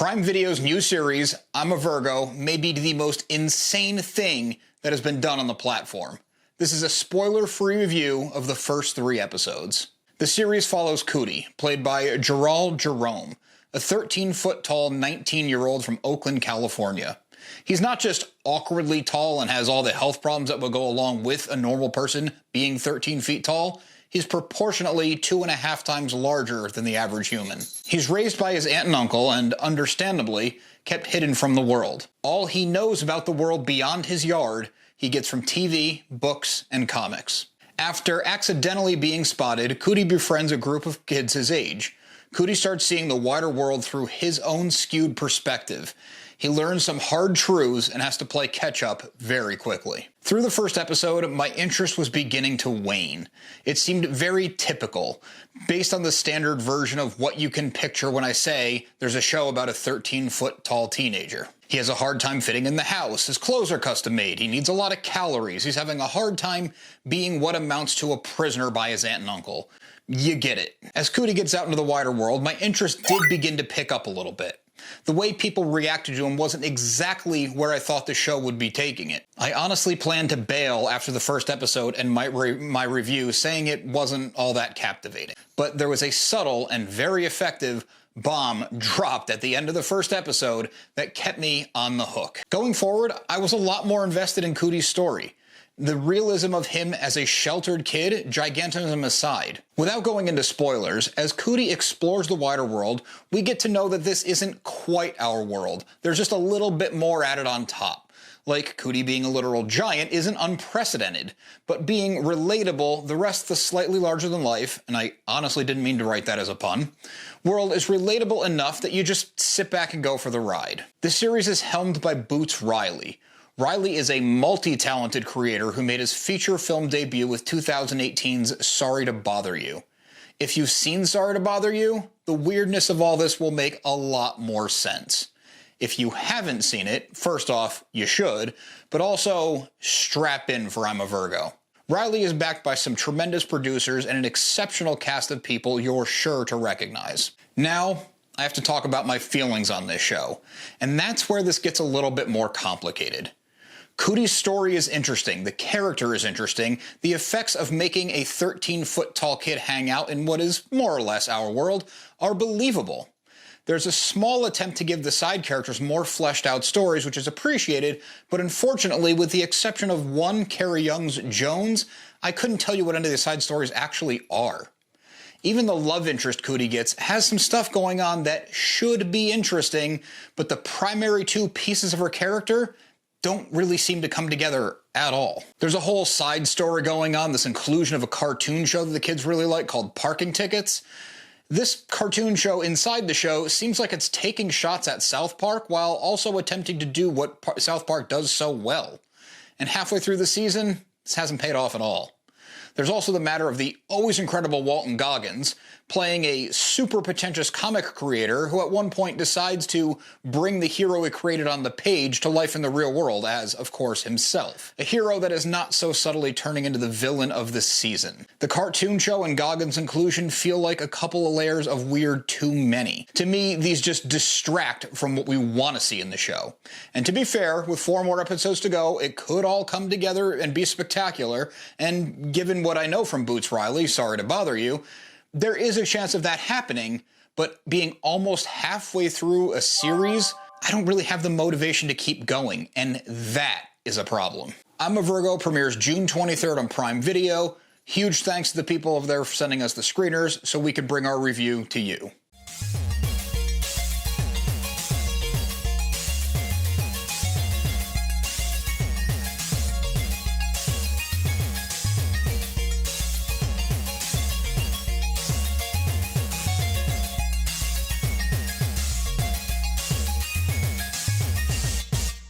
Prime Video's new series, I'm a Virgo, may be the most insane thing that has been done on the platform. This is a spoiler-free review of the first 3 episodes. The series follows Cootie, played by Gerald Jerome, a 13-foot-tall 19-year-old from Oakland, California. He's not just awkwardly tall and has all the health problems that would go along with a normal person being 13 feet tall. He's proportionately 2.5 times larger than the average human. He's raised by his aunt and uncle and, understandably, kept hidden from the world. All he knows about the world beyond his yard, he gets from TV, books, and comics. After accidentally being spotted, Cootie befriends a group of kids his age. Cootie starts seeing the wider world through his own skewed perspective. He learns some hard truths and has to play catch-up very quickly. Through the first episode, my interest was beginning to wane. It seemed very typical, based on the standard version of what you can picture when I say there's a show about a 13-foot-tall teenager. He has a hard time fitting in the house, his clothes are custom-made, he needs a lot of calories, he's having a hard time being what amounts to a prisoner by his aunt and uncle. You get it. As Cootie gets out into the wider world, my interest did begin to pick up a little bit. The way people reacted to him wasn't exactly where I thought the show would be taking it. I honestly planned to bail after the first episode and my review, saying it wasn't all that captivating. But there was a subtle and very effective bomb dropped at the end of the first episode that kept me on the hook. Going forward, I was a lot more invested in Cootie's story. The realism of him as a sheltered kid, gigantism aside. Without going into spoilers, as Cootie explores the wider world, we get to know that this isn't quite our world. There's just a little bit more added on top. Like Cootie being a literal giant isn't unprecedented, but being relatable, the rest of the slightly larger than life, and I honestly didn't mean to write that as a pun, world is relatable enough that you just sit back and go for the ride. The series is helmed by Boots Riley. Riley is a multi-talented creator who made his feature film debut with 2018's Sorry to Bother You. If you've seen Sorry to Bother You, the weirdness of all this will make a lot more sense. If you haven't seen it, first off, you should, but also strap in for I'm a Virgo. Riley is backed by some tremendous producers and an exceptional cast of people you're sure to recognize. Now, I have to talk about my feelings on this show, and that's where this gets a little bit more complicated. Cootie's story is interesting, the character is interesting, the effects of making a 13-foot-tall kid hang out in what is more or less our world are believable. There's a small attempt to give the side characters more fleshed out stories, which is appreciated, but unfortunately, with the exception of one Carrie Young's Jones, I couldn't tell you what any of the side stories actually are. Even the love interest Cootie gets has some stuff going on that should be interesting, but the primary 2 pieces of her character don't really seem to come together at all. There's a whole side story going on, this inclusion of a cartoon show that the kids really like called Parking Tickets. This cartoon show inside the show seems like it's taking shots at South Park while also attempting to do what South Park does so well. And halfway through the season, this hasn't paid off at all. There's also the matter of the always incredible Walton Goggins, playing a super pretentious comic creator who at one point decides to bring the hero he created on the page to life in the real world as, of course, himself. A hero that is not so subtly turning into the villain of the season. The cartoon show and Goggins' inclusion feel like a couple of layers of weird too many. To me, these just distract from what we want to see in the show. And to be fair, with 4 more episodes to go, it could all come together and be spectacular, and given what I know from Boots Riley, Sorry to Bother You, there is a chance of that happening, but being almost halfway through a series, I don't really have the motivation to keep going, and that is a problem. I'm a Virgo premieres June 23rd on Prime Video. Huge thanks to the people over there for sending us the screeners so we could bring our review to you.